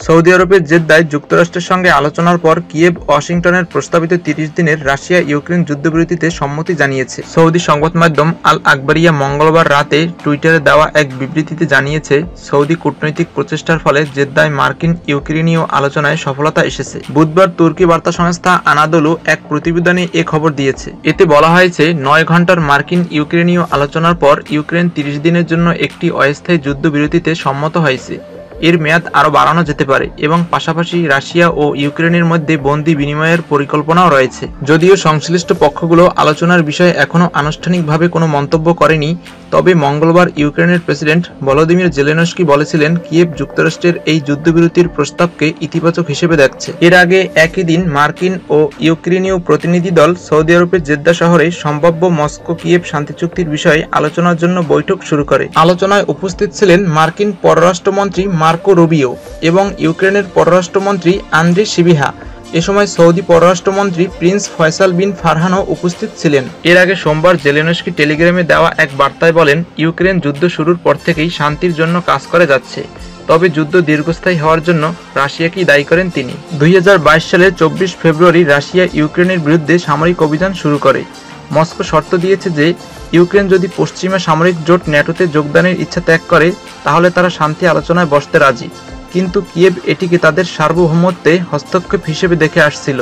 Saudi আরবের জেদ্দায় যুক্তরাষ্ট্রের সঙ্গে আলোচনার পর কিয়েভ ওয়াশিংটনের প্রস্তাবিত ৩০ দিনের রাশিয়া ইউক্রেন যুদ্ধবিরতিতে সম্মতি জানিয়েছে। সৌদি সংবাদ মাধ্যম আল আকবরিয়া মঙ্গলবার রাতে টুইটারে দেওয়া এক বিবৃতিতে জানিয়েছে, সৌদি কূটনৈতিক প্রচেষ্টার ফলে জেদ্দায় মার্কিন ইউক্রেনীয় আলোচনায় সফলতা এসেছে। বুধবার তুর্কি বার্তা সংস্থা আনাদোলু এক প্রতিবেদনে এ খবর দিয়েছে। এতে বলা হয়েছে, ৯ ঘণ্টার মার্কিন ইউক্রেনীয় আলোচনার পর ইউক্রেন ৩০ দিনের জন্য একটি অস্থায়ী যুদ্ধবিরতিতে সম্মত হয়েছে। এর মেয়াদ আরও বাড়ানো যেতে পারে এবং পাশাপাশি রাশিয়া ও ইউক্রেনের মধ্যে বন্দী বিনিময়ের পরিকল্পনাও রয়েছে। যদিও সংশ্লিষ্ট পক্ষগুলো আলোচনার বিষয়ে এখনও আনুষ্ঠানিকভাবে কোনো মন্তব্য করেনি, তবে মঙ্গলবার ইউক্রেনের প্রেসিডেন্ট ভলোদিমির জেলেনস্কি বলেছিলেন, কিয়েভ যুক্তরাষ্ট্রের এই যুদ্ধবিরতির প্রস্তাবকে ইতিবাচক হিসেবে দেখছে। এর আগে একই দিন মার্কিন ও ইউক্রেনীয় প্রতিনিধি দল সৌদি আরবের জেদ্দা শহরে সম্ভাব্য মস্কো কিয়েভ শান্তি চুক্তির বিষয়ে আলোচনার জন্য বৈঠক শুরু করে। আলোচনায় উপস্থিত ছিলেন মার্কিন পররাষ্ট্রমন্ত্রী মার্কো রুবিও এবং ইউক্রেনের পররাষ্ট্রমন্ত্রী আন্দ্রি সিবিহা। এ সময় সৌদি পররাষ্ট্রমন্ত্রী প্রিন্স ফয়সাল বিন ফারহানও উপস্থিত ছিলেন। এর আগে সোমবার জেলেনস্কি টেলিগ্রামে দেওয়া এক বার্তায় বলেন, ইউক্রেন যুদ্ধ শুরুর পর থেকেই শান্তির জন্য কাজ করে যাচ্ছে, তবে যুদ্ধ দীর্ঘস্থায়ী হওয়ার জন্য রাশিয়াকেই দায়ী করেন তিনি। ২০২২ সালের ২৪ ফেব্রুয়ারি রাশিয়া ইউক্রেনের বিরুদ্ধে সামরিক অভিযান শুরু করে। মস্কো শর্ত দিয়েছে যে ইউক্রেন যদি পশ্চিমা সামরিক জোট ন্যাটোতে যোগদানের ইচ্ছা ত্যাগ করে তাহলে তারা শান্তি আলোচনায় বসতে রাজি, কিন্তু কিয়েভ এটিকে তাদের সার্বভৌমত্বে হস্তক্ষেপ হিসেবে দেখে আসছিল।